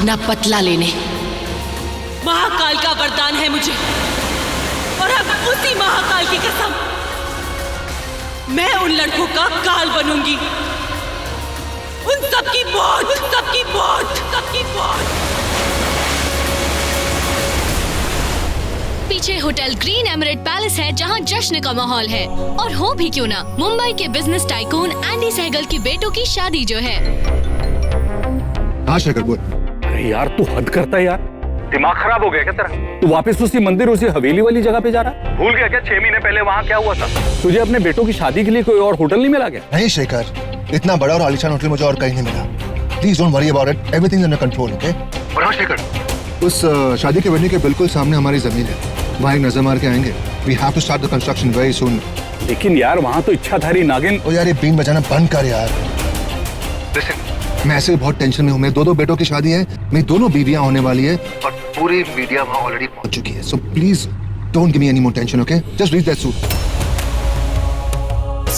अपना बदला लेने। महाकाल का वरदान है मुझे, और अब उसी महाकाल की कसम मैं उन लड़कों का काल बनूंगी। उन सबकी मौत, सबकी मौत, सबकी मौत। पीछे होटल ग्रीन एमरेट पैलेस है जहां जश्न का माहौल है, और हो भी क्यों ना मुंबई के बिजनेस टाइकून एंडी सहगल की बेटों की शादी जो है। हाँ शेखर बोल। अरे यार तू हद करता है यार, दिमाग खराब हो गया क्या तेरा? तू वापस उसी मंदिर, उसी हवेली वाली जगह पे जा रहा है? भूल गया क्या 6 महीने पहले वहाँ क्या हुआ था? तुझे अपने बेटों की शादी के लिए कोई और होटल नहीं मिला क्या? नहीं शेखर, इतना बड़ा और आलीशान होटल मुझे और कहीं नहीं मिला। Please don't worry about it, everything under control, okay? और हाँ शेखर, उस शादी के वेन्यू के बिल्कुल सामने हमारी जमीन है, वहाँ एक नजर मार के आएंगे। We have to start the construction very soon. लेकिन यार वहाँ तो इच्छाधारी नागिन। ओ यार ये बीन बजाना बंद कर यार। Listen, मैं ऐसे भी बहुत टेंशन में हूँ। मेरे 2 बेटों की शादी है, मेरी 2 बीवियां होने वाली है, और पूरी मीडिया वहाँ ऑलरेडी पहुंच चुकी है। So please don't give me any more tension, okay? Just reach that suit.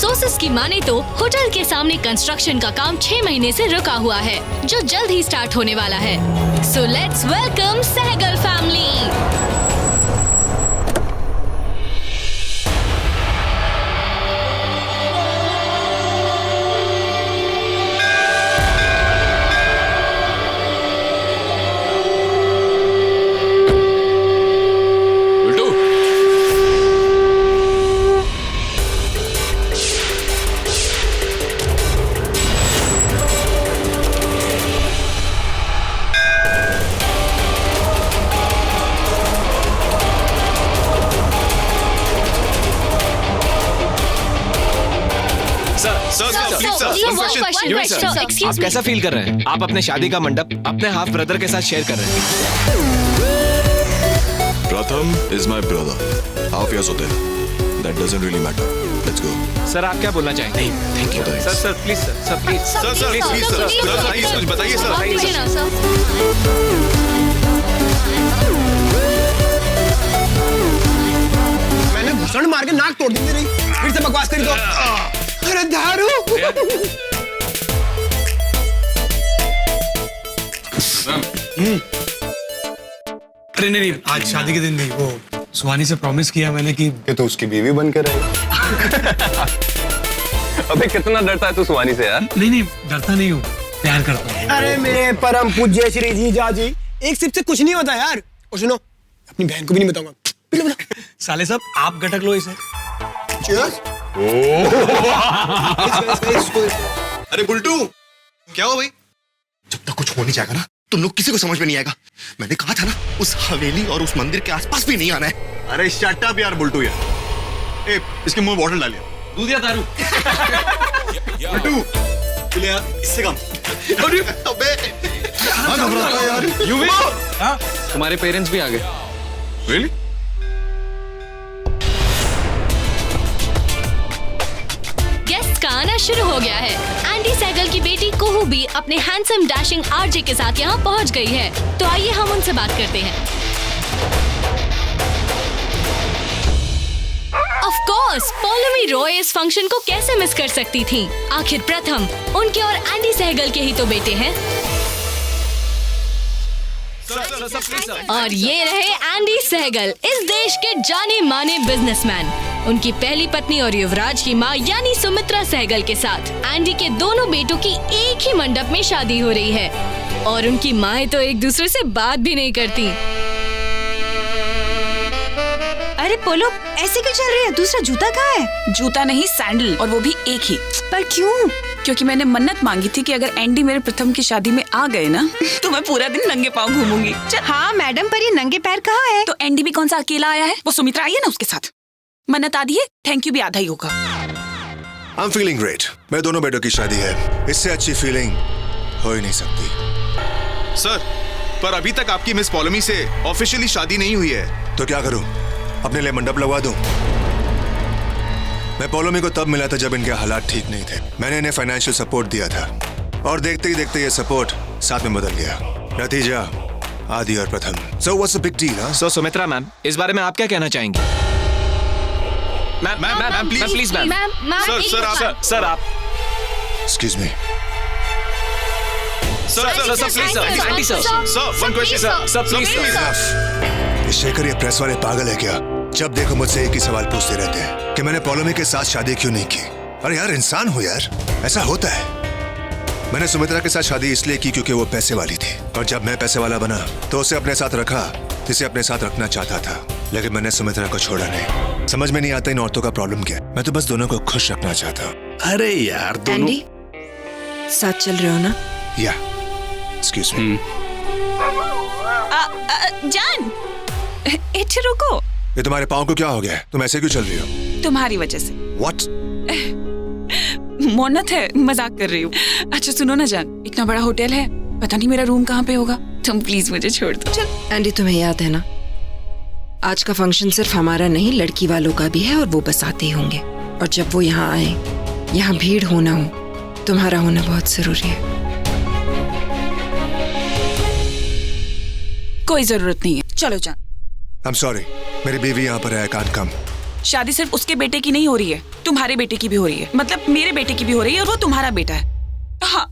Sources की माने तो होटल के सामने कंस्ट्रक्शन का काम 6 महीने से रुका हुआ है, जो जल्द ही स्टार्ट होने वाला है। So let's welcome Sehgal family. आप कैसा फील कर रहे हैं? आप अपने शादी का मंडप अपने हाफ ब्रदर के साथ शेयर कर रहे हैं। प्रथम is my brother, half years होते हैं, that doesn't really matter. Let's go. Sir आप क्या बोलना चाहेंगे? Thank you sir please sir please sir कुछ बताइए सर। मैंने घुसड़ मार के नाक तोड़ दी तेरी, फिर से बकवास करी तो। अरे दारू। अरे नहीं, आज शादी के दिन नहीं, वो सुहानी से प्रॉमिस किया मैंने कि तो उसकी बीवी बनकर रहे। अबे कितना डरता है तू सुहानी से यार? नहीं डरता नहीं हूँ, प्यार करता हूँ। अरे मेरे परम पूज्य श्री जीजा जी, एक सिप से कुछ नहीं होता यार। और सुनो, अपनी बहन को भी नहीं बताऊंगा। साले साहब आप गटक लो इसे। अरे बुल्टू, क्या हो भाई? जब तक कुछ हो नहीं जाएगा ना, तुम लोग किसी को समझ में नहीं आएगा। मैंने कहा था ना, उस हवेली और उस मंदिर के आसपास भी नहीं आना है। अरे शट अप यार बुल्टू यार। ए, इसके मुंह में बॉटल डालिए। दूध या दारू? बुल्टू, चले यार, इससे कम। अबे, घबराता यार। यू भी? तुम्हारे पेरेंट्स भी आ गए। Really? गेस्ट का आना शुरू हो गया है। एंडी सहगल की बेटी कुहू भी अपने हैंडसम डैशिंग आरजे के साथ यहाँ पहुँच गई है। तो आइए हम उनसे बात करते हैं। ऑफ कोर्स, पौलमी रॉय इस फंक्शन को कैसे मिस कर सकती थी? आखिर प्रथम उनके और एंडी सहगल के ही तो बेटे हैं। और ये रहे एंडी सहगल, इस देश के जाने माने बिजनेसमैन। उनकी पहली पत्नी और युवराज की मां यानी सुमित्रा सहगल के साथ एंडी के दोनों बेटों की एक ही मंडप में शादी हो रही है, और उनकी माएं तो एक दूसरे से बात भी नहीं करती। अरे पोलो, ऐसे क्यों चल रही है? दूसरा जूता कहाँ है? जूता नहीं, सैंडल, और वो भी एक ही। पर क्यों? क्योंकि मैंने मन्नत मांगी थी कि अगर एंडी मेरे प्रथम की शादी में आ गए ना, तो मैं पूरा दिन नंगे पाँव घूमूंगी। हाँ मैडम, पर ये नंगे पैर कहाँ है? तो एंडी भी कौन सा अकेला आया है? वो सुमित्रा आई है ना उसके साथ। मन्नत आधी है, थैंक यू भी आधा ही होगा। I am feeling great. मेरे दोनों बेटों की शादी है, इससे अच्छी फीलिंग हो ही नहीं सकती। सर, पर अभी तक आपकी मिस पॉलोमी से ऑफिशियली शादी नहीं हुई है। तो क्या करूं? अपने लिए मंडप लगवा दूं? मैं पॉलोमी को तब मिला था जब इनके हालात ठीक नहीं थे। मैंने इन्हें फाइनेंशियल सपोर्ट दिया था, और देखते ही देखते ये सपोर्ट साथ में बदल गया। नतीजा आदि और प्रथम। So what's the big deal? So Sumitra ma'am, इस बारे में आप क्या कहना चाहेंगी? Ma'am please ma'am. सर आप Excuse me. One question sir. ये शेखर ये प्रेस वाले पागल है क्या? जब देखो मुझसे एक ही सवाल पूछते रहते हैं कि मैंने पॉलोमी के साथ शादी क्यों नहीं की। अरे यार इंसान हो यार, ऐसा होता है। मैंने सुमित्रा के साथ शादी इसलिए की क्योंकि वो पैसे वाली थी, और जब मैं पैसे वाला बना तो उसे अपने साथ रखा जिसे अपने साथ रखना चाहता था, लेकिन मैंने सुमित्रा को छोड़ा नहीं। समझ में नहीं आता इन औरतों का प्रॉब्लम क्या है। मैं तो बस दोनों को खुश रखना चाहता हूँ। अरे यार दोनों एंडी, साथ चल रहे हो ना? या एक्सक्यूज मी। जान, इधर रुको। ये तुम्हारे पाँव को क्या हो गया है? तुम ऐसे क्यों चल रही हो? तुम्हारी वजह से। What? मोनत है, मजाक कर रही हूँ। अच्छा सुनो ना जान, इतना बड़ा होटल है, पता नहीं मेरा रूम कहाँ पे होगा। तुम प्लीज मुझे छोड़ दो। चल। एंडी, तुम्हें याद है ना, आज का फंक्शन सिर्फ हमारा नहीं लड़की वालों का भी है, और वो बस आते ही होंगे। और जब वो यहाँ आए, यहाँ भीड़ होना हो, तुम्हारा होना बहुत जरूरी है। कोई जरूरत नहीं है, चलो जान। I'm sorry, मेरी बीवी यहाँ पर है, I can't come। शादी सिर्फ उसके बेटे की नहीं हो रही है, तुम्हारे बेटे की भी हो रही है। मतलब मेरे बेटे की भी हो रही है, और वो तुम्हारा बेटा है। हाँ,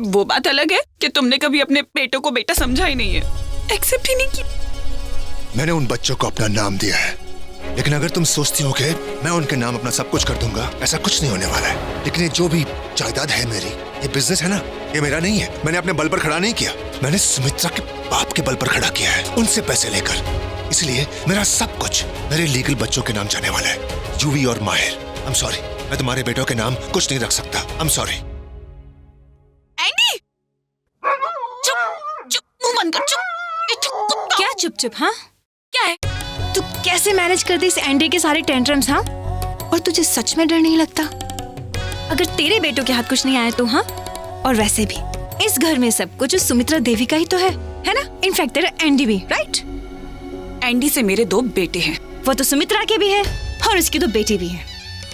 वो बात अलग है कि तुमने कभी अपने बेटों को बेटा समझा ही नहीं है, एक्सेप्ट ही नहीं की। मैंने उन बच्चों को अपना नाम दिया है, लेकिन अगर तुम सोचती हो कि मैं उनके नाम अपना सब कुछ कर दूंगा, ऐसा कुछ नहीं होने वाला है। लेकिन ये जो भी जायदाद है मेरी, ये बिजनेस है ना, ये मेरा नहीं है। मैंने अपने बल पर खड़ा नहीं किया, मैंने सुमित्रा के बाप के बल पर खड़ा किया है, उनसे पैसे लेकर। इसलिए मेरा सब कुछ मेरे लीगल बच्चों के नाम जाने वाला है, यूवी और माहिर। I'm sorry, मैं तुम्हारे बेटों के नाम कुछ नहीं रख सकता। I'm sorry। एंडी, चुप, मुंह बंद कर, चुप। क्या चुप चुप? हाँ, क्या है? तू कैसे मैनेज करती इस एंडी के सारे टेंट्रम्स? हाँ, और तुझे सच में डर नहीं लगता? अगर तेरे बेटों के हाथ कुछ नहीं आए तो? हाँ, और वैसे भी इस घर में सब कुछ उस सुमित्रा देवी का ही तो है ना? इनफैक्ट तेरा एंडी भी, राइट? एंडी से मेरे 2 बेटे हैं। वो तो सुमित्रा के भी है, और उसकी तो बेटी भी है।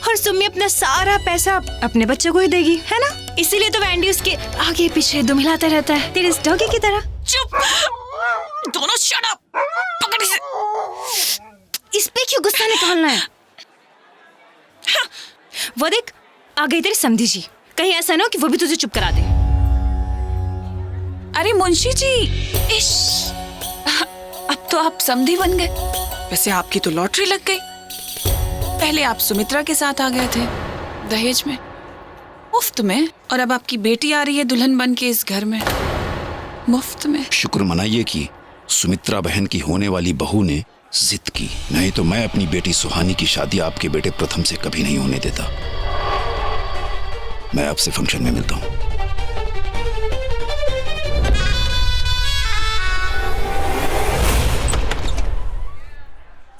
और सुम्मी अपना सारा पैसा अपने बच्चों को ही देगी, है ना? इसीलिए तो एंडी उसके आगे पीछे दुम हिलाता रहता है, तेरे इस डॉगी की तरह। चुप, दोनों शट अप। पकड़ इसे। इस पे क्यों गुस्सा निकालना है? वो देख, आ गई तेरी समधी जी। कहीं ऐसा ना हो कि वो भी तुझे चुप करा दे। अरे मुंशी जी, इश, अब तो आप समधी बन गए। वैसे आपकी तो लॉटरी लग गई। पहले आप सुमित्रा के साथ आ गए थे दहेज में, मुफ्त में, और अब आपकी बेटी आ रही है दुल्हन बन के इस घर में, मुफ्त में। शुक्र मनाइए कि सुमित्रा बहन की होने वाली बहू ने जिद की, नहीं तो मैं अपनी बेटी सुहानी की शादी आपके बेटे प्रथम से कभी नहीं होने देता। मैं आपसे फंक्शन में मिलता हूं।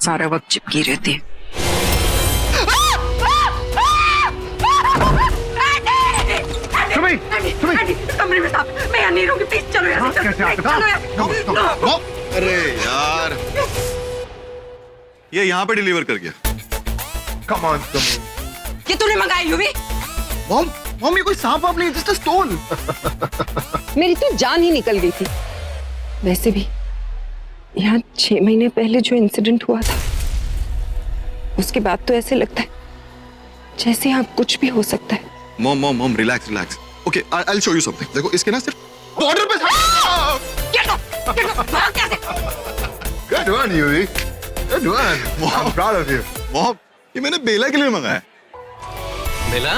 सारा वक्त चिपकी रहती है। कमरे में साहब, मैं यहाँ नहीं रहूंगी, प्लीज चलो यहाँ से, चलो। अरे यार, ये यहाँ पे डिलीवर कर गया। Come on, ये तूने मंगाई यूवी? मॉम ये कोई सांप वाप नहीं, जस्ट अ स्टोन। मेरी तो जान ही निकल गई थी। वैसे भी यहाँ 6 महीने पहले जो इंसिडेंट हुआ था, उसके बाद तो ऐसे लगता है जैसे यहाँ कुछ भी हो सकता है। Mom relax. Okay, I will show you something. देखो इसके ना सिर्फ बॉर्डर पे Good one, Yuri. Good one. I'm proud of you. Mom, ये मैंने बेला के लिए मंगाया। बेला?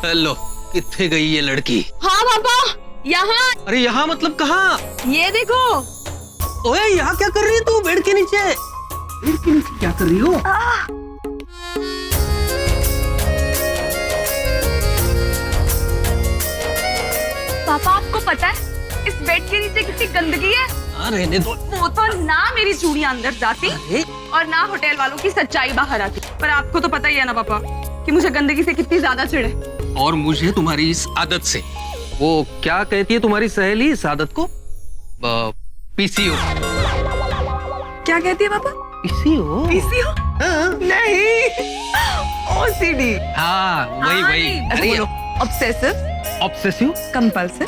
हेलो, कित्थे गई ये लड़की? हाँ पापा, यहाँ। अरे यहाँ मतलब कहाँ? ये देखो। ओए यहाँ क्या कर रही है तू? बेड के नीचे। बेड के नीचे क्या कर रही हो? पापा आपको पता है इस बेड के नीचे कितनी गंदगी है? रहने दो। वो तो ना मेरी चूड़ियां अंदर जाती और ना होटल वालों की सच्चाई बाहर आती। पर आपको तो पता ही है ना पापा कि मुझे गंदगी से कितनी ज्यादा चिढ़ है। और मुझे तुम्हारी इस आदत से। वो क्या कहती है तुम्हारी सहेली इस आदत को? पीसीओ। क्या कहती है पापा? पीसीओ? पीसीओ? नहीं, ओसीडी। हाँ वही। अरे ऑब्सेसिव, कंपल्सिव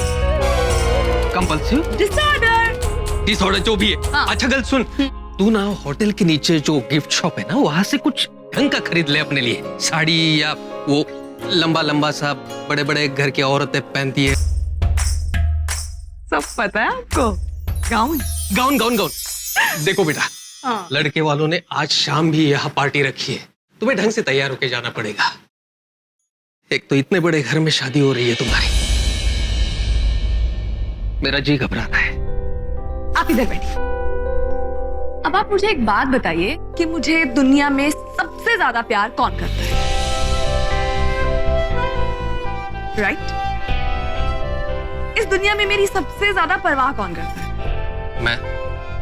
डिसऑर्डर जो भी है। हाँ। अच्छा गल सुन, तू ना होटल के नीचे जो गिफ्ट शॉप है ना, वहां से कुछ ढंग का खरीद ले अपने लिए। साड़ी या वो लंबा सा बड़े घर की औरतें पहनती है, पता है आपको? Gown gown gown gown. देखो बेटा, लड़के वालों ने आज शाम भी यहाँ पार्टी रखी है, तुम्हें ढंग से तैयार होके जाना पड़ेगा। एक तो इतने बड़े घर में शादी हो रही है तुम्हारी, मेरा जी घबरा रहा है। आप इधर बैठिए। अब आप मुझे एक बात बताइए कि मुझे दुनिया में सबसे ज्यादा प्यार कौन करता है? राइट? इस दुनिया में मेरी सबसे ज्यादा परवाह कौन करता है? मैं।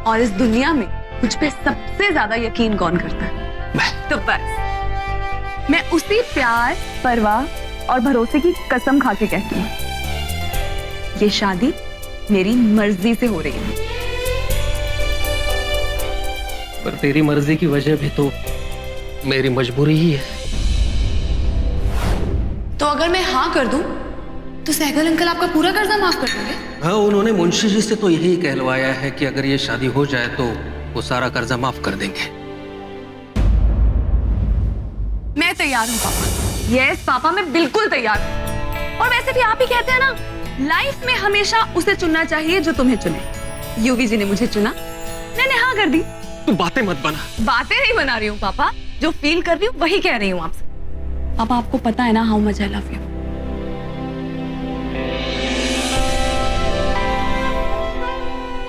और इस दुनिया में मुझ पे सबसे ज्यादा यकीन कौन करता है? मैं। तो बस मैं उसी प्यार, परवाह और भरोसे की कसम खा के कहती हूँ, ये शादी मेरी मर्जी से हो रही है। पर तेरी मर्जी की वजह भी तो मेरी मजबूरी ही है। तो अगर मैं हाँ कर दूं, तो सहगल अंकल आपका पूरा कर्जा माफ कर देंगे? हाँ, उन्होंने मुंशी जी से तो यही कहलवाया है कि अगर ये शादी हो जाए तो वो सारा कर्जा माफ कर देंगे। मैं तैयार हूँ पापा। यस पापा, मैं बिल्कुल तैयार हूँ। और वैसे भी आप ही कहते हैं ना, लाइफ में हमेशा उसे चुनना चाहिए जो तुम्हें चुने। यूवी जी ने मुझे चुना, मैंने हाँ कर दी। तू बातें मत बना। बातें नहीं बना रही हूँ पापा, जो फील कर रही हूँ वही कह रही हूँ आपसे। पापा आपको पता है ना how much I love you.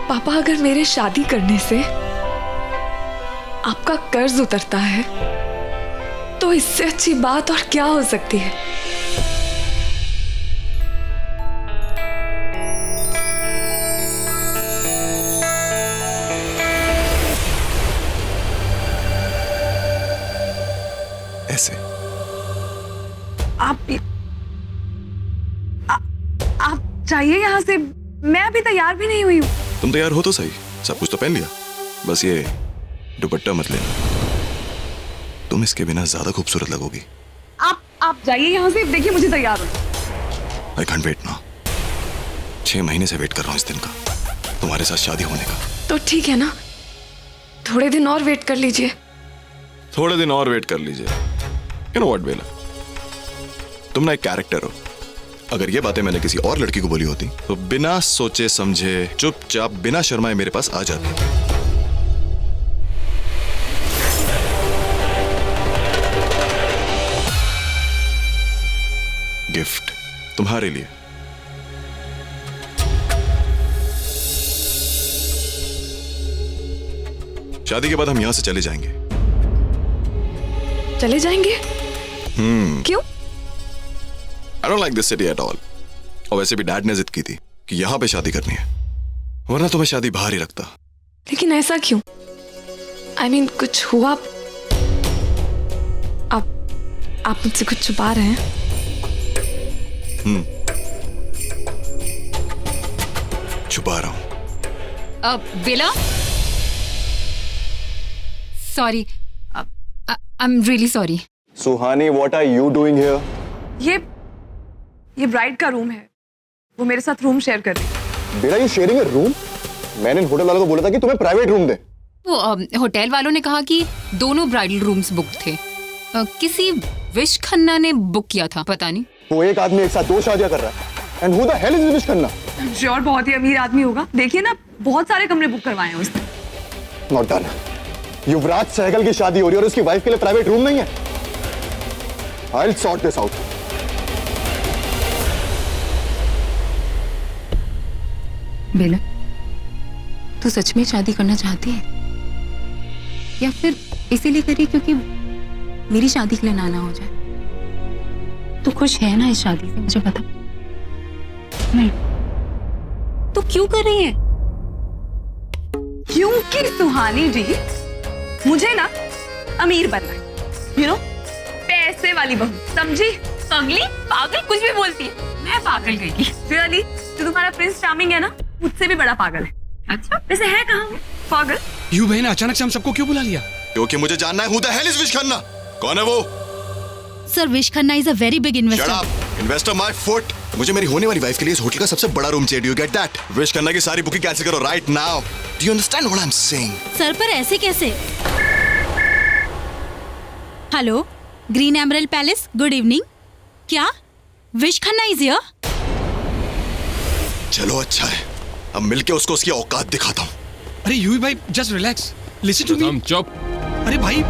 पापा अगर मेरे शादी करने से आपका कर्ज उतरता है तो इससे अच्छी बात और क्या हो सकती है? ऐसे आप चाहिए यहाँ से, मैं अभी तैयार भी नहीं हुई हूँ। तुम तैयार हो तो सही, सब कुछ तो पहन लिया, बस ये दुपट्टा मत लेना, तुम इसके बिना ज्यादा खूबसूरत लगोगी। आप जाइए यहाँ से, देखिए मुझे तैयार हो। आई कांट वेट ना, 6 महीने से वेट कर रहा हूँ इस दिन का, तुम्हारे साथ शादी होने का। तो ठीक है ना, थोड़े दिन और वेट कर लीजिए। थोड़े दिन और वेट कर लीजिए। यू नो व्हाट बेला, तुम ना एक कैरेक्टर हो। अगर ये बातें मैंने किसी और लड़की को बोली होती तो बिना सोचे समझे चुपचाप बिना शर्माए मेरे पास आ जाती। गिफ्ट तुम्हारे लिए। शादी के बाद हम यहां से चले जाएंगे। चले जाएंगे? क्यों? I don't like this city at all. और वैसे भी डैड ने जिद की थी कि यहाँ पे शादी करनी है, वरना तुम्हें शादी बाहर ही रखता। लेकिन ऐसा क्यों? I mean, कुछ हुआ? आप मुझसे कुछ छुपा रहे हैं? छुपा रहा हूं। Bela, sorry, I am really sorry. Suhani, what are you doing here? ये ब्राइड का रूम है, वो मेरे साथ रूम शेयर कर रही है। बेटा, यू शेयरिंग अ रूम? मैंने होटल वालों को बोला था कि तुम्हें प्राइवेट रूम दे। वो होटल वालों ने कहा कि दोनों ब्राइडल रूम्स बुक थे। किसी विश खन्ना ने बुक किया था, पता नहीं। वो एक आदमी एक साथ 2 शादियां कर रहा है। And who the hell is wish Khanna? Sure बहुत ही अमीर आदमी होगा, देखिए ना बहुत सारे कमरे बुक करवाए हैं उसने। Not done. युवराज सहगल की शादी हो रही है और उसकी वाइफ के लिए प्राइवेट रूम नहीं है। I will sort this out. Bela, तू सच में शादी करना चाहती है या फिर इसीलिए करी क्योंकि मेरी शादी के लिए ना हो जाए? तू खुश है ना इस शादी से, मुझे बता। नहीं तो क्यों कर रही है? क्योंकि सुहानी जी, मुझे ना अमीर बनना है, यू नो, पैसे वाली बहू, समझी? पगली, पागल कुछ भी बोलती है। मैं पागल कहेगी। रियली, जो तुम्हारा प्रिंस चार्मिंग है ना, मुझसे भी बड़ा पागल है। अच्छा, वैसे है कहाँ वो पागल? यू बहन, अचानक से हम सबको क्यों बुला लिया? क्योंकि मुझे जानना है who the hell is wish Khanna. कौन है वो? Sir, wish Khanna is a very big investor. Shut up, investor my foot. मुझे मेरी होने वाली वाइफ के लिए इस होटल का सबसे बड़ा रूम चाहिए। Do you get that? Wish Khanna की सारी बुकिंग कैंसिल करो right now. Do you understand what I am saying? Sir, पर ऐसे कैसे? Hello, green emerald palace, good evening. क्या विश खन्ना इज हियर? चलो अच्छा है, अब मिलके उसको उसकी औकात दिखाता हूँ। अरे यूवी भाई just relax, listen to me. चुप। अरे भाई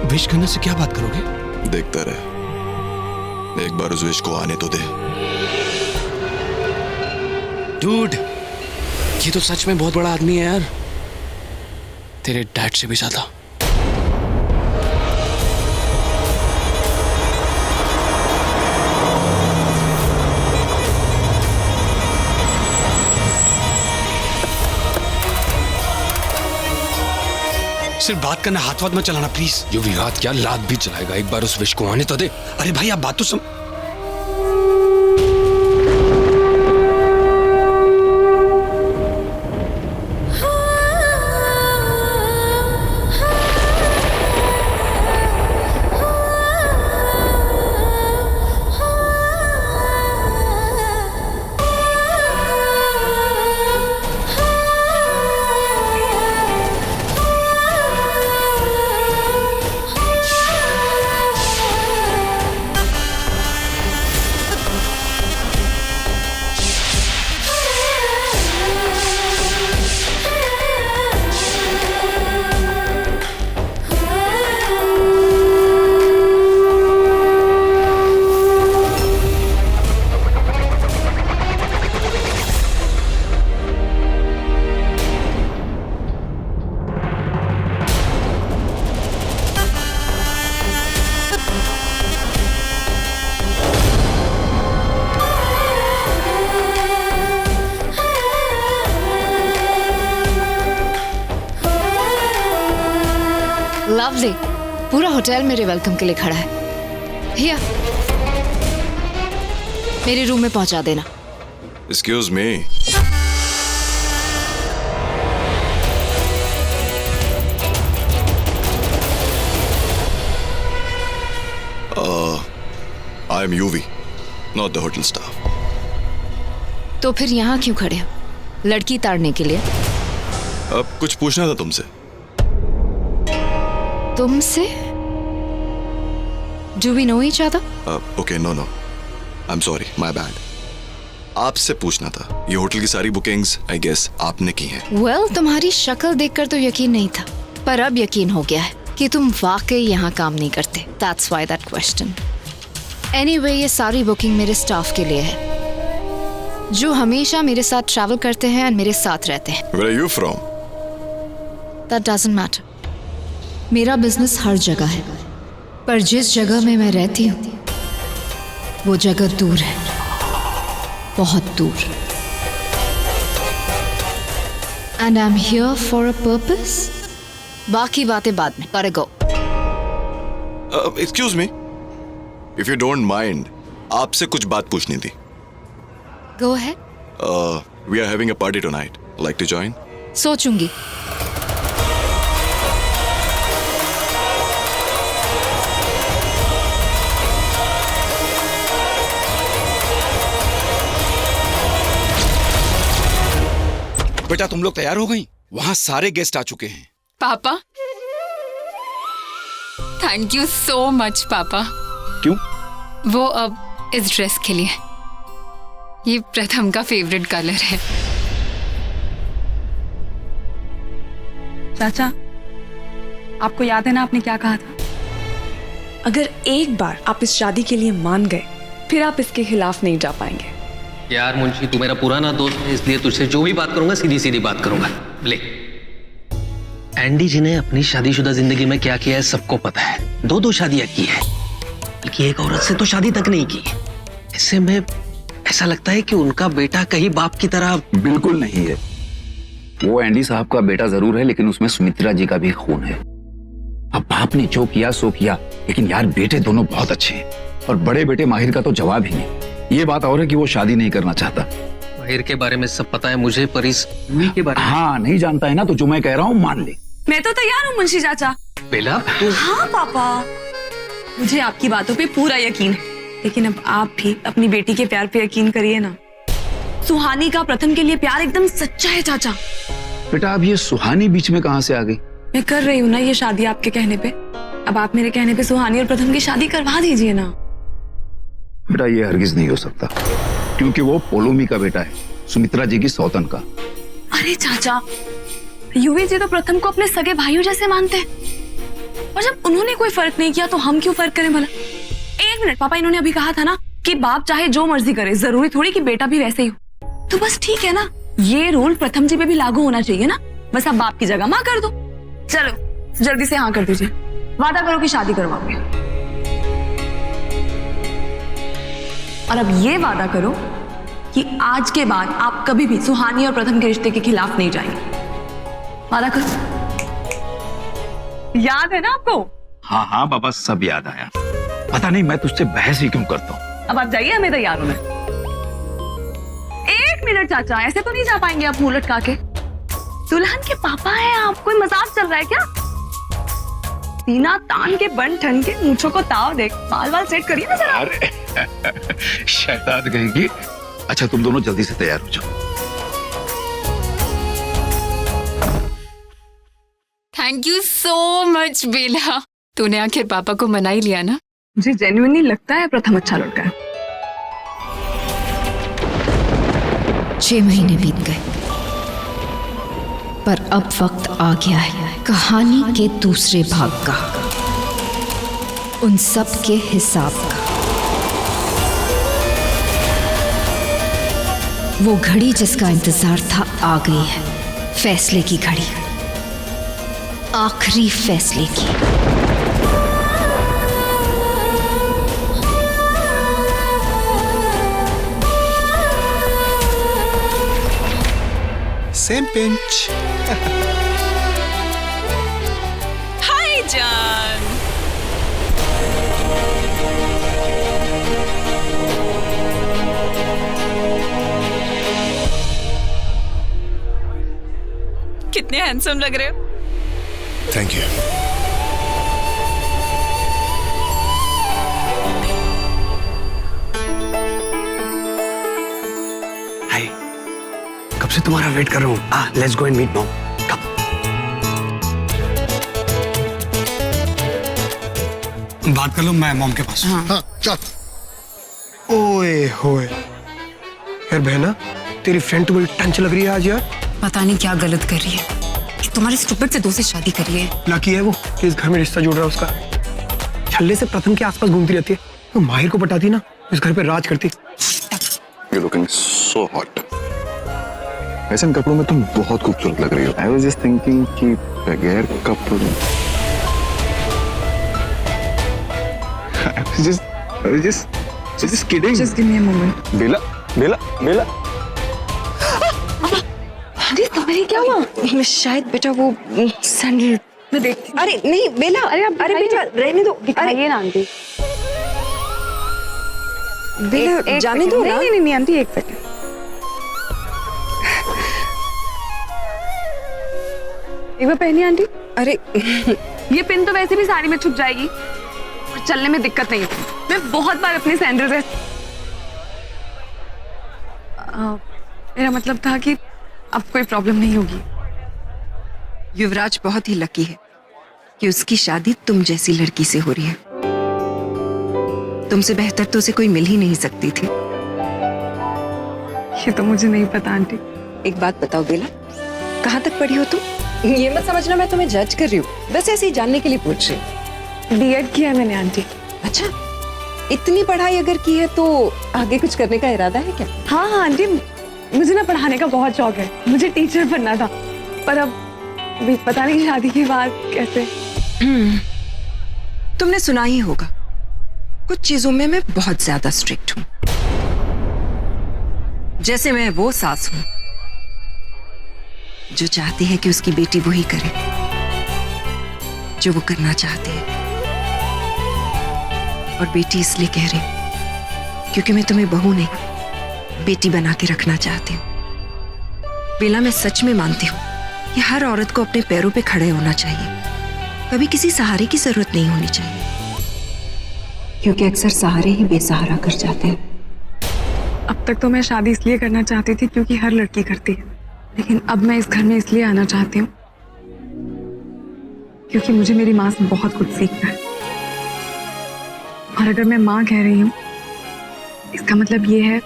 विश करने से क्या बात करोगे? देखता रहे, एक बार उस विश को आने तो दे। डूड, ये तो सच में बहुत बड़ा आदमी है यार, तेरे डैड से भी ज्यादा। सिर्फ बात करना, हाथ वाथ मत चलाना प्लीज। जो भी हाथ क्या लात भी चलाएगा, एक बार उस विश को आने तो दे। अरे भाई आप बात तो सुन। लवली, पूरा होटल मेरे वेलकम के लिए खड़ा है। हिया, मेरे रूम में पहुंचा देना। Excuse me. I am UV, not the hotel staff. तो फिर यहाँ क्यों खड़े हो? लड़की ताड़ने के लिए? अब कुछ पूछना था तुमसे। तुमसे? Do we know each other? Okay, no. I'm sorry, my bad. आपसे पूछना था, ये होटल की सारी बुकिंग्स आई गेस आपने की हैं। Well, तुम्हारी शक्ल देखकर तो यकीन नहीं था, पर अब यकीन हो गया है कि तुम वाकई यहाँ काम नहीं करते। That's why that question. Anyway, ये सारी बुकिंग मेरे स्टाफ के लिए है, जो हमेशा मेरे साथ ट्रैवल करते हैं और मेरे साथ रहते हैं। Where are you from? That doesn't matter. मेरा बिजनेस हर जगह है, पर जिस जगह में मैं रहती हूँ वो जगह दूर है, बहुत दूर। And I'm here for a purpose. बाकी बातें बाद में। Gotta go. Excuse me, if you don't mind, आपसे कुछ बात पूछनी थी। Go ahead. We are having a party tonight. Like to join? सोचूंगी। बेटा तुम लोग तैयार हो गई? वहां सारे गेस्ट आ चुके हैं। पापा, थैंक यू सो मच पापा। क्यों? वो अब इस ड्रेस के लिए, ये प्रथम का फेवरेट कलर है। चाचा, आपको याद है ना आपने क्या कहा था? अगर एक बार आप इस शादी के लिए मान गए, फिर आप इसके खिलाफ नहीं जा पाएंगे। यार मुंशी, तू मेरा पुराना दोस्त है, इसलिए तुझसे जो भी बात करूंगा सीधी सीधी बात करूंगा। ले, एंडी जी ने अपनी शादीशुदा जिंदगी में क्या किया है सबको पता है। 2 शादियां की है, बल्कि एक औरत से तो शादी तक नहीं की। इससे में ऐसा लगता है कि उनका बेटा कहीं बाप की तरह। बिल्कुल नहीं है, वो एंडी साहब का बेटा जरूर है, लेकिन उसमें सुमित्रा जी का भी खून है। अब बाप ने जो किया सो किया, लेकिन यार बेटे दोनों बहुत अच्छे हैं, और बड़े बेटे माहिर का तो जवाब ही नहीं। ये बात और है कि वो शादी नहीं करना चाहता। माहिर के बारे में सब पता है मुझे, पर इस के बारे में हाँ नहीं जानता है ना, तो जो मैं कह रहा हूँ मान ले। मैं तो तैयार हूँ मुंशी चाचा, बेला तो हाँ पापा, मुझे आपकी बातों पे पूरा यकीन है, लेकिन अब आप भी अपनी बेटी के प्यार पे यकीन करिए ना। सुहानी का प्रथम के लिए प्यार एकदम सच्चा है चाचा। बेटा अब ये सुहानी बीच में कहां से आ गई? मैं कर रही हूँ ना ये शादी आपके कहने पे। अब आप मेरे कहने पे सुहानी और प्रथम की शादी करवा दीजिए ना। बेटा ये हरगिज नहीं हो सकता, क्योंकि वो पोलोमी का बेटा है, सुमित्रा जी की सौतन का। अरे चाचा, युवी जी तो प्रथम को अपने सगे भाइयों जैसे मानते हैं, और जब उन्होंने कोई फर्क नहीं किया तो हम क्यों फर्क करें भला? एक मिनट पापा, इन्होंने अभी कहा था ना कि बाप चाहे जो मर्जी करे, जरूरी थोड़ी कि बेटा भी वैसे ही हो। तो बस ठीक है ना, ये रूल प्रथम जी पे भी लागू होना चाहिए ना। बस आप बाप की जगह माँ कर दो। चलो जल्दी से हाँ कर दीजिए, वादा करो कि शादी करवाओगे। और अब ये वादा करो कि आज के बाद आप कभी भी सुहानी और प्रथम के रिश्ते के खिलाफ नहीं जाएंगे। वादा करो। याद है ना आपको? हाँ हाँ बाबा, सब याद आया। पता नहीं मैं तुझसे बहस ही क्यों करता हूँ। अब आप जाइए, मैं तैयार हूं। एक मिनट चाचा, ऐसे तो नहीं जा पाएंगे आप मुंह लटका के। दुल्हन के पापा हैं आप, कोई मजाक चल रहा है क्या? सीना तान के बन ठन के मूंछों को ताव देख, बाल बाल सेट करिए ना जरा। अरे शैतान कहेंगी। अच्छा तुम दोनों जल्दी से तैयार हो जाओ। थैंक यू सो मच बेला, तूने आखिर पापा को मना ही लिया ना। मुझे जेन्युइनली लगता है प्रथम अच्छा लड़का है। 6 महीने बीत गए, पर अब वक्त आ गया है कहानी के दूसरे भाग का, उन सब के हिसाब का। वो घड़ी जिसका इंतजार था आ गई है, फैसले की घड़ी, आखिरी फैसले की। Same pinch. हाय जान। कितने हैंडसम लग रहे हो। Thank you. हाय, कब से तुम्हारा वेट कर रहा हूँ। Let's go and meet mom. बात कर लो, मैं मॉम के पास। हाँ चल। ओए होए यार बहना, तेरी फ्रेंड तो बड़ी टंच लग रही है आज यार। पता नहीं क्या गलत कर रही है, तुम्हारे स्टूपिड से दोस्त से शादी करी है। लकी है वो कि इस घर में रिश्ता जुड़ रहा है उसका। छल्ले से प्रथम के आसपास घूमती रहती है, तो माहिर को पटाती ना, इस घर पे राज करती। You're looking so hot. ऐसे इन कपड़ों में तुम बहुत खूबसूरत लग रही हो। I was just thinking कि बगैर कपड़ों I was just kidding. Just give me a moment. बेला अरे तुम्हारी क्या हुआ? शायद बेटा वो सैंडल में देख। अरे नहीं बेला, अरे बेटा रहने दो। दिखाइए ना आंटी। बेला जाने दो ना। नहीं आंटी, एक सेकंड। एक बार पहनिए आंटी। अरे ये पिन तो वैसे भी साड़ी में छुप जाएगी और चलने में दिक्कत नहीं है। मैं बहुत बार अपने सैंडल से मेरा मतलब था कि अब कोई प्रॉब्लम नहीं होगी। युवराज बहुत ही लकी है कि उसकी शादी तुम जैसी लड़की से हो रही है। तुमसे बेहतर तो उसे कोई मिल ही नहीं सकती थी। ये तो मुझे नहीं पता आंटी। एक बात बताओ बेला, कहाँ तक पढ़ी हो तुम? ये मत समझना मैं तुम्हें जज कर रही हूँ, बस ऐसे ही जानने के लिए पूछ रही हूँ। बीएड किया है मैंने आंटी। अच्छा, इतनी पढ़ाई अगर की है तो आगे कुछ करने का इरादा है क्या? हाँ आंटी, मुझे ना पढ़ाने का बहुत शौक है, मुझे टीचर बनना था, पर अब अभी पता नहीं शादी के बाद कैसे। तुमने सुना ही होगा, कुछ चीजों में मैं बहुत ज्यादा स्ट्रिक्ट हूँ। जैसे मैं वो सास हूँ जो चाहती है कि उसकी बेटी वही करे जो वो करना चाहती है, और बेटी इसलिए कह रही क्योंकि मैं तुम्हें बहू नहीं बेटी बना के रखना चाहती हूँ। बेला, मैं सच में मानती हूँ कि हर औरत को अपने पैरों पे खड़े होना चाहिए, कभी किसी सहारे की जरूरत नहीं होनी चाहिए, क्योंकि अक्सर सहारे ही बेसहारा कर जाते हैं। अब तक तो मैं शादी इसलिए करना चाहती थी क्योंकि हर लड़की करती है, लेकिन अब मैं इस घर में इसलिए आना चाहती हूँ क्योंकि मुझे मेरी माँ से बहुत कुछ सीखना है। और अगर मैं माँ कह रही हूँ, इसका मतलब ये है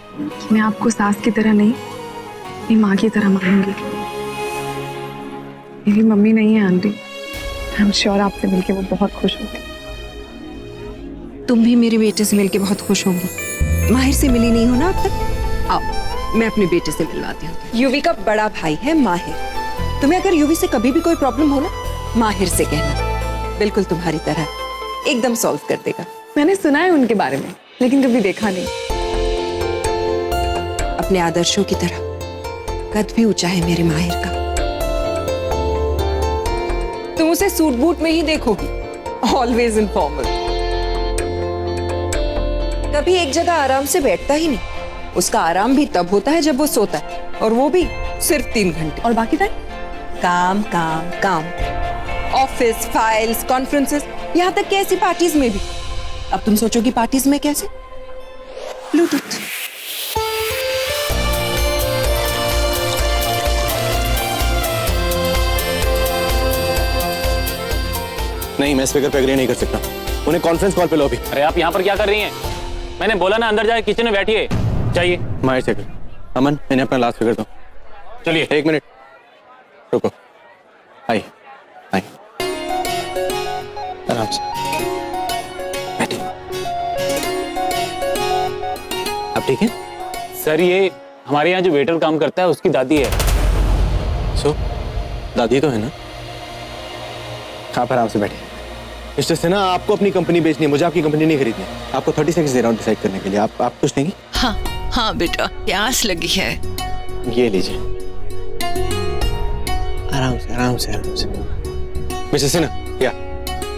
कि मैं आपको सास की तरह नहीं, अपनी माँ की तरह मानूंगी। मेरी मम्मी नहीं है आंटी, आई एम श्योर आपसे मिलके वो बहुत खुश होगी। तुम भी मेरे बेटे से मिलके बहुत खुश होंगी। माहिर से मिली नहीं हो ना अब तक? आओ मैं अपने बेटे से मिलवाती हूँ। युवी का बड़ा भाई है माहिर। तुम्हें अगर युवी से कभी भी कोई प्रॉब्लम हो ना, माहिर से कहना, बिल्कुल तुम्हारी तरह एकदम सॉल्व कर देगा। मैंने सुना है उनके बारे में, लेकिन कभी देखा नहीं। अपने आदर्शों की तरह कद भी ऊंचा है मेरे माहिर का। तुम उसे सूट बूट में ही देखोगी, ऑलवेज इनफॉर्मल। कभी एक जगह आराम से बैठता ही नहीं। उसका आराम भी तब होता है जब वो सोता है, और वो भी सिर्फ 3 घंटे। और बाकी टाइम काम काम काम, ऑफिस, फाइल्स, कॉन्फ्रेंसेस, यहाँ तक कि ऐसी पार्टीज में भी। अब तुम सोचोगी पार्टीज में कैसे? ब्लूटूथ। नहीं, मैं स्पीकर पे एग्री नहीं कर सकता। उन्हें कॉन्फ्रेंस कॉल पे लो अभी। अरे आप यहाँ पर क्या कर रही हैं? मैंने बोला ना अंदर जाके किचन में बैठिए। चाहिए माहिर से कर। अमन, इन्हें अपना लास्ट फिगर दो। चलिए 1 मिनट रुको। आई आई, आराम से बैठिए। आप ठीक है? सर, ये हमारे यहाँ जो वेटर काम करता है उसकी दादी है। सो दादी तो है ना? आप आराम से बैठिए। मिस्टर सिन्हा, आपको अपनी कंपनी बेचनी है, मुझे आपकी कंपनी नहीं खरीदनी। आपको 30 सेकंड दे रहा हूँ डिसाइड करने के लिए। आप कुछ देंगी? हाँ हाँ बेटा, प्यास लगी है। ये लीजिए, आराम से आराम से आराम से। मिस्टर सिन्हा, या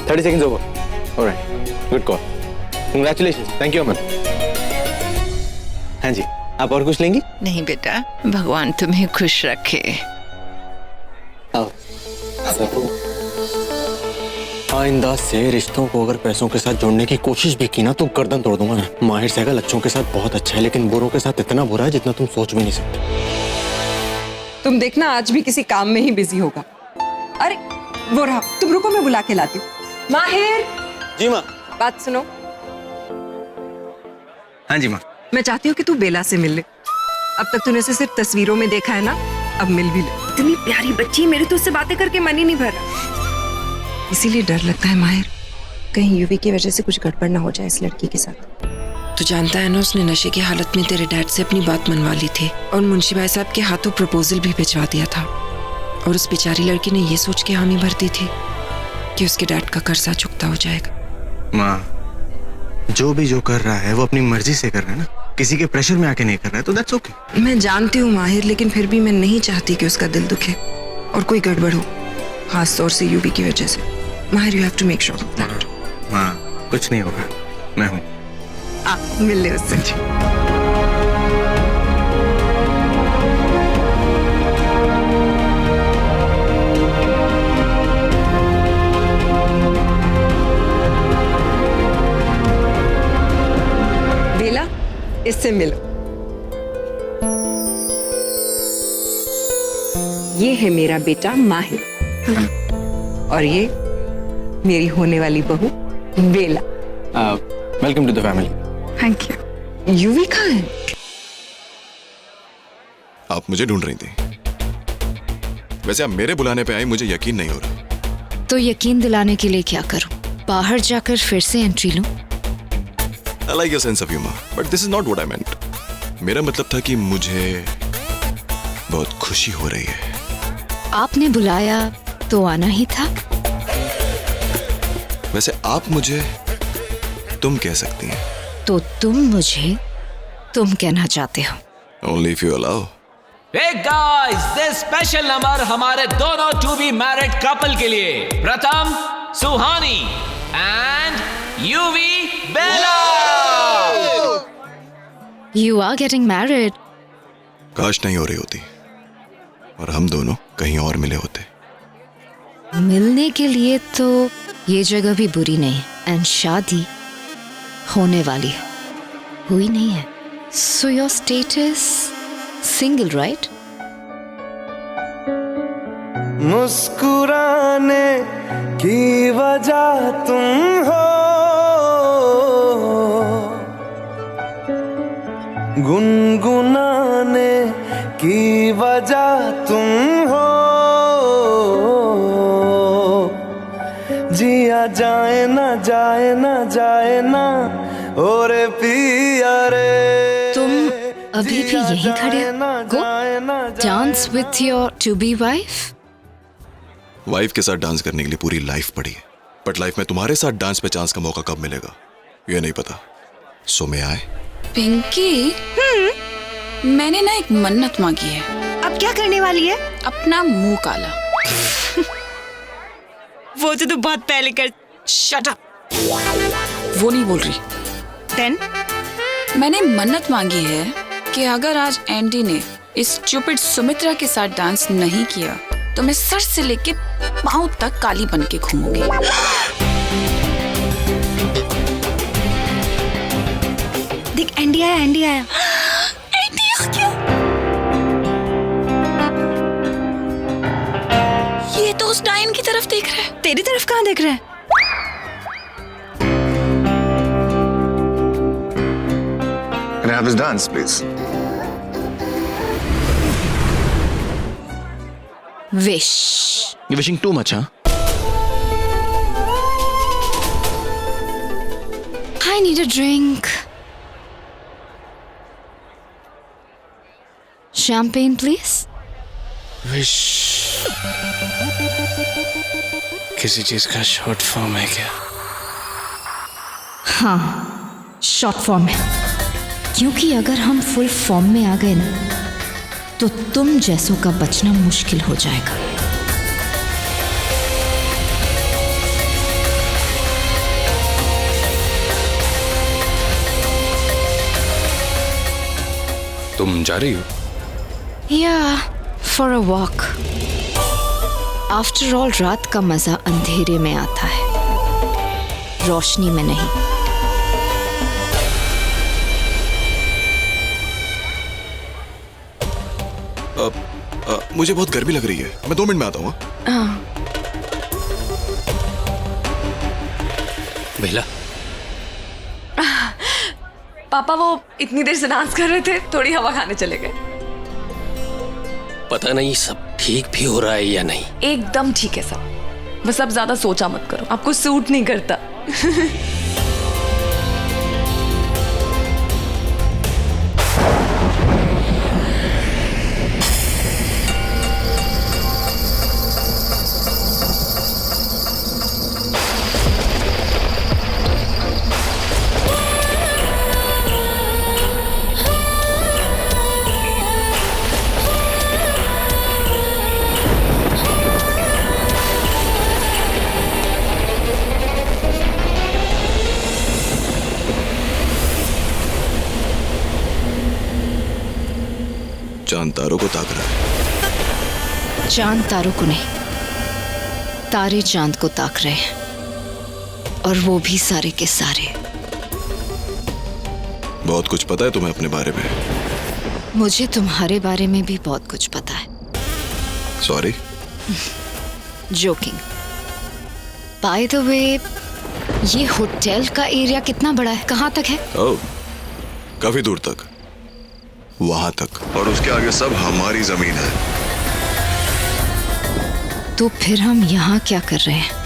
30 seconds over. Alright, good call, congratulations, thank you Aman. हाँ जी, आप और कुछ लेंगी? नहीं बेटा, भगवान तुम्हें खुश रखे। आओ। आइंदा से रिश्तों को अगर पैसों के साथ जोड़ने की कोशिश भी की ना तो गर्दन तोड़ दूंगा मैं। माहिर सहगल अच्छों के साथ बहुत अच्छा है, लेकिन बुरों के साथ इतना बुरा है जितना तुम सोच भी नहीं सकते। तुम देखना आज भी किसी काम में ही बिजी होगा। अरे वो रहा, तुम रुको, मैं बुला के लाती हूँ। माहिर। जी माँ। बात सुनो। हाँ जी माँ। मैं चाहती हूँ कि तू बेला से मिल ले। अब तक तूने उसे सिर्फ तस्वीरों में देखा है ना, अब मिल भी ले। इतनी प्यारी बच्ची, मेरे तो उससे बातें करके मन ही नहीं भर रहा। इसीलिए डर लगता है माहिर, कहीं युवी की वजह से कुछ गड़बड़ ना हो जाए इस लड़की के साथ। तू जानता है ना, उसने नशे की हालत में तेरे डैड से अपनी बात मनवा ली थी और मुंशी भाई साहब के हाथों प्रपोजल भी भिजवा दिया था। और उस बेचारी लड़की ने ये सोच के हामी भर दी थी कि उसके डैड का कर्जा चुकता हो जाएगा। माँ, जो भी जो कर रहा है वो अपनी मर्जी से कर रहा है ना, किसी के प्रेशर में आके नहीं कर रहा है, तो दैट्स ओके। मैं जानती हूँ माहिर, लेकिन फिर भी मैं नहीं चाहती कि उसका दिल दुखे और कोई गड़बड़ हो, खास तौर से युवी की वजह से। Mahir, you have to make sure of that. माँ, कुछ नहीं होगा, मैं हूँ। आप मिल ले उससे। बेला, इससे मिलो। ये है मेरा बेटा माहिर और ये मेरी होने वाली बहू Bela. Welcome to the family. Thank you. Yuvi कहाँ है? आप मुझे ढूंढ रही थी? वैसे आप मेरे बुलाने पे आई, मुझे यकीन नहीं हो रहा। तो यकीन दिलाने के लिए क्या करूं? बाहर जाकर फिर से एंट्री लूं? I like your sense of humor, but this is not what I meant. मेरा मतलब था कि मुझे बहुत खुशी हो रही है। आपने बुलाया तो आना ही था। वैसे आप मुझे तुम कह सकती हैं। तो तुम मुझे तुम कहना चाहते हो? Only if you allow. Hey guys, this special number हमारे दोनों to be married couple के लिए। प्रथम सुहानी and UV Bela. You are getting married. काश नहीं हो रही होती और हम दोनों कहीं और मिले होते। मिलने के लिए तो ये जगह भी बुरी नहीं है, एंड शादी होने वाली है, हुई नहीं है। So your status single, right? मुस्कुराने की वजह तुम हो, गुनगुनाने की वजह तुम हो, जिया जाए ना जाए ना जाए ना और पिया रे। तुम अभी भी यहीं खड़े हो? Go dance with your to be wife. Wife के साथ डांस करने के लिए पूरी लाइफ पड़ी है, बट लाइफ में तुम्हारे साथ डांस पे चांस का मौका कब मिलेगा ये नहीं पता। सो मैं आए। पिंकी, मैंने ना एक मन्नत मांगी है। अब क्या करने वाली है? अपना मुंह काला। वो तो तू बहुत पहले कर। Shut up. वो नहीं बोल रही। Then? मैंने मन्नत मांगी है कि अगर आज एंडी ने इस स्टूपिड सुमित्रा के साथ डांस नहीं किया तो मैं सर से लेके पांव तक काली बन के घूमूंगी। देख, एंडी आया, एंडी आया। एंडी आ गया। ये तो उस डायन की तरफ देख रहा है। तेरी तरफ कहाँ देख रहा है? Can I have this dance, please? Wish. You're wishing too much, huh? I need a drink. Champagne, please. Wish किसी चीज का शॉर्ट फॉर्म है क्या? हाँ, शॉर्ट फॉर्म है। क्योंकि अगर हम फुल फॉर्म में आ गए ना तो तुम जैसों का बचना मुश्किल हो जाएगा। तुम जा रही हो? Yeah, for a walk. After all, रात का मजा अंधेरे में आता है, रोशनी में नहीं। मुझे बहुत गर्मी लग रही है, मैं 2 मिनट में आता हूँ। बेला, पापा वो इतनी देर से डांस कर रहे थे, थोड़ी हवा खाने चले गए। पता नहीं सब ठीक भी हो रहा है या नहीं। एकदम ठीक है सब, बस अब ज्यादा सोचा मत करो, आपको सूट नहीं करता। चांद तारों को ताक रहा है। चांद तारों को नहीं, तारे चांद को ताक रहे हैं, और वो भी सारे के सारे। बहुत कुछ पता है तुम्हें अपने बारे में। मुझे तुम्हारे बारे में भी बहुत कुछ पता है। Sorry. Joking. By the way, ये होटल का एरिया कितना बड़ा है, कहाँ तक है? ओह, काफी दूर तक, वहां तक, और उसके आगे सब हमारी जमीन है। तो फिर हम यहाँ क्या कर रहे हैं?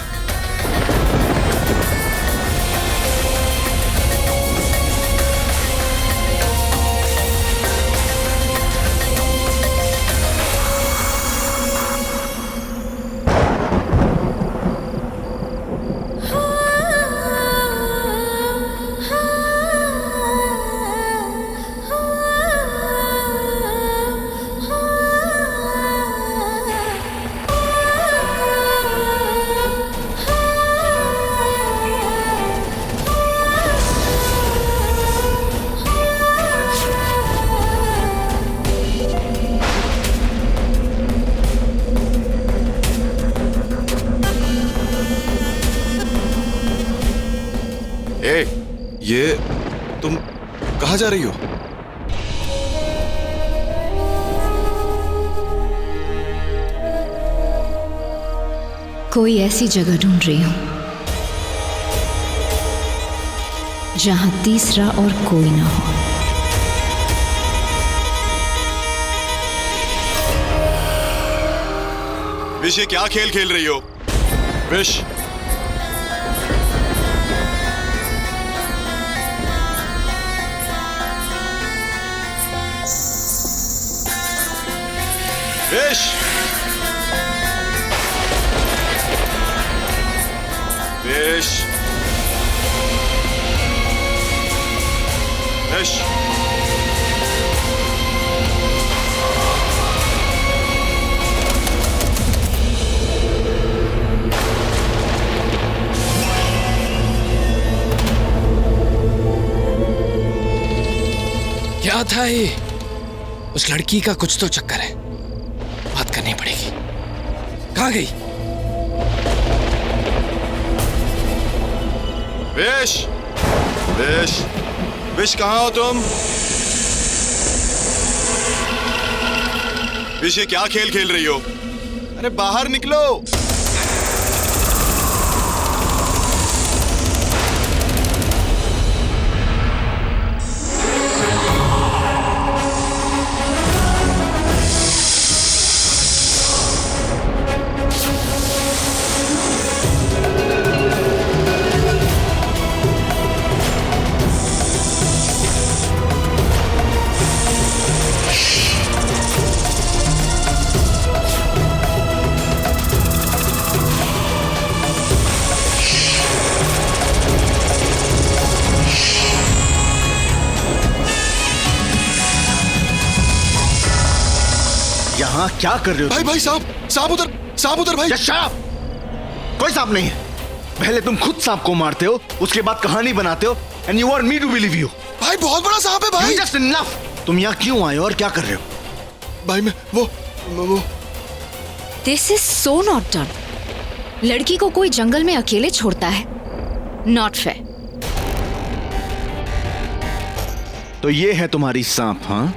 ये तुम कहाँ जा रही हो? कोई ऐसी जगह ढूंढ रही हूं जहां तीसरा और कोई ना हो। विश, ये क्या खेल खेल रही हो? Wish, wish, wish, wish. क्या था ये? उस लड़की का कुछ तो चक्कर है, बात करनी पड़ेगी। कहाँ गई? विश, विश, विश कहाँ हो तुम? विश, ये क्या खेल खेल रही हो? अरे बाहर निकलो। यहाँ क्या कर रहे हो? भाई भाई, सांप, सांप उधर, सांप उधर भाई। सांप? कोई सांप नहीं है। पहले तुम खुद सांप को मारते हो, उसके बाद कहानी बनाते हो, and you want me to believe you. भाई बहुत बड़ा सांप है भाई। Just enough. तुम यहाँ क्यों आए हो और क्या कर रहे हो? भाई मैं वो this is so not done. लड़की को कोई जंगल में अकेले छोड़ता है? Not fair. तो ये है तुम्हारी सांप, हाँ?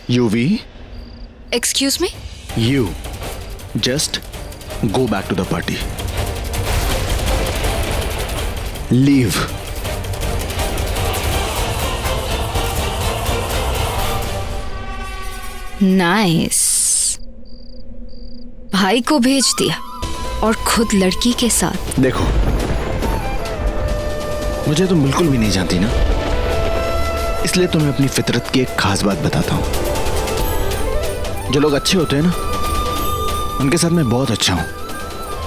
Yuvi, excuse me? You just go back to the party. Leave. Nice. भाई को भेज दिया और खुद लड़की के साथ। देखो, मुझे तुम बिल्कुल भी नहीं जानती ना, इसलिए तुम्हें अपनी फितरत की एक खास बात बताता हूं। जो लोग अच्छे होते हैं ना, उनके साथ मैं बहुत अच्छा हूं,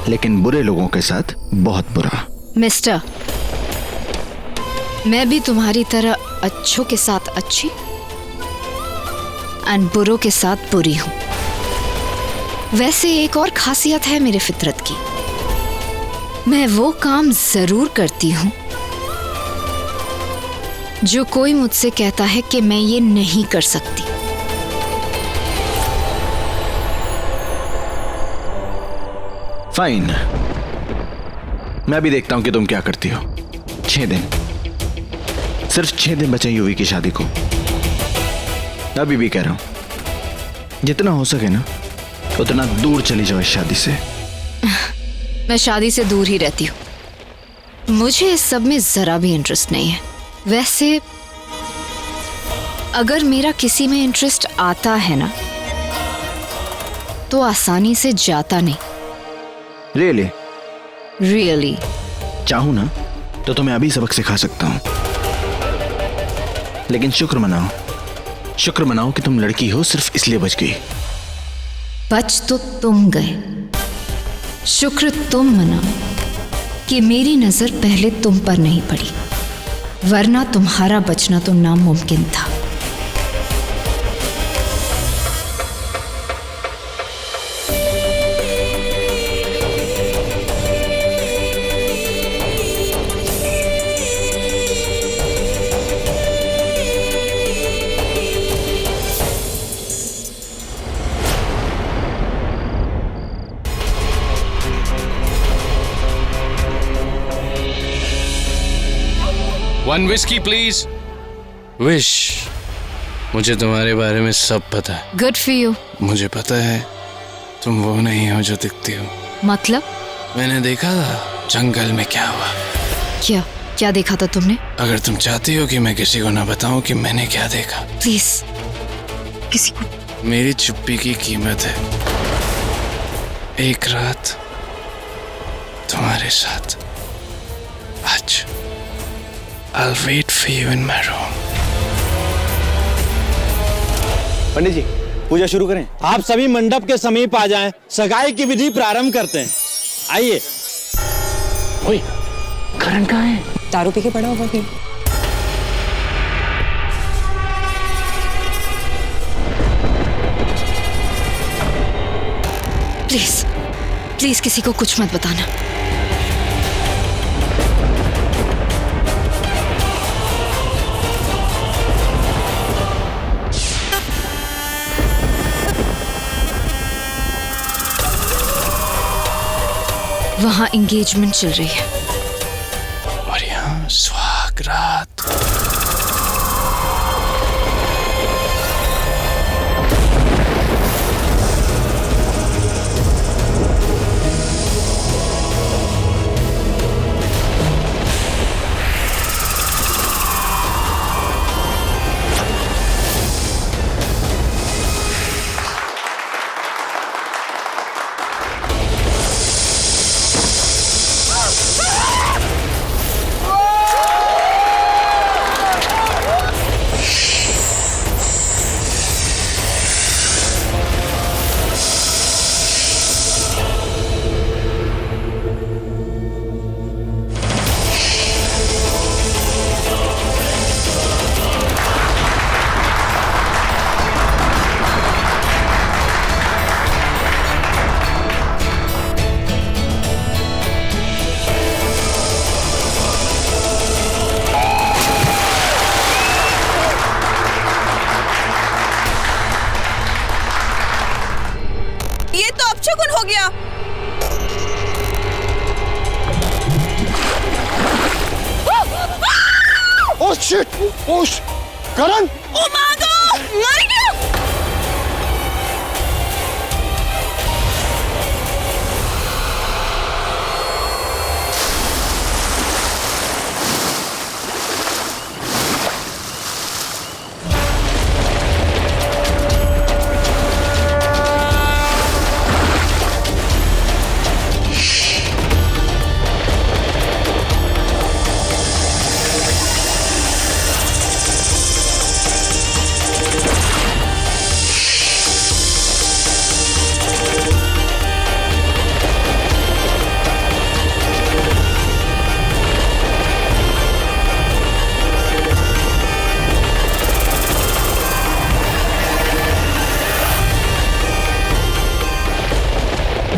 लेकिन बुरे लोगों के साथ बहुत बुरा। मिस्टर, मैं भी तुम्हारी तरह अच्छों के साथ अच्छी एंड बुरों के साथ बुरी हूं। वैसे एक और खासियत है मेरे फितरत की, मैं वो काम जरूर करती हूं जो कोई मुझसे कहता है कि मैं ये नहीं कर सकती। फाइन, मैं भी देखता हूं कि तुम क्या करती हो। 6 दिन, सिर्फ 6 दिन बचे यूवी की शादी को। अभी भी कह रहा हूं, जितना हो सके ना उतना दूर चली जाओ इस शादी से। मैं शादी से दूर ही रहती हूँ। मुझे इस सब में जरा भी इंटरेस्ट नहीं है। वैसे अगर मेरा किसी में इंटरेस्ट आता है ना, तो आसानी से जाता नहीं। रियली? रियली। चाहूं ना तो तुम्हें अभी सबक सिखा सकता हूं, लेकिन शुक्र मनाओ कि तुम लड़की हो, सिर्फ इसलिए बच गई। बच तो तुम गए, शुक्र तुम मनाओ कि मेरी नजर पहले तुम पर नहीं पड़ी, वरना तुम्हारा बचना तो नामुमकिन था। 1 whiskey प्लीज। विश, मुझे तुम्हारे बारे में सब पता है। Good for you. मुझे पता है तुम वो नहीं हो जो दिखती हो। मतलब? मैंने देखा था जंगल में क्या हुआ। क्या क्या देखा था तुमने? अगर तुम चाहती हो कि मैं किसी को ना बताऊं कि मैंने क्या देखा, प्लीज किसी को। मेरी चुप्पी की कीमत है एक रात तुम्हारे साथ। आज I'll wait for you in my room. पंडित जी, पूजा शुरू करें। आप सभी मंडप के समीप आ जाएं, सगाई की विधि प्रारंभ करते हैं। आइए। ओए, करण कहाँ है? दारू पी के पड़ा होगा फिर। प्लीज प्लीज किसी को कुछ मत बताना। वहां एंगेजमेंट चल रही है और यहाँ सुहाग रात। अपशगुन हो गया। Oh shit! Oh Karan! Oh my God! मर गया।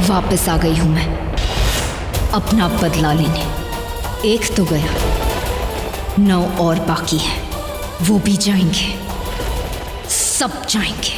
वापस आ गई हूं मैं अपना बदला लेने। एक तो गया, 9 और बाकी है। वो भी जाएंगे, सब जाएंगे।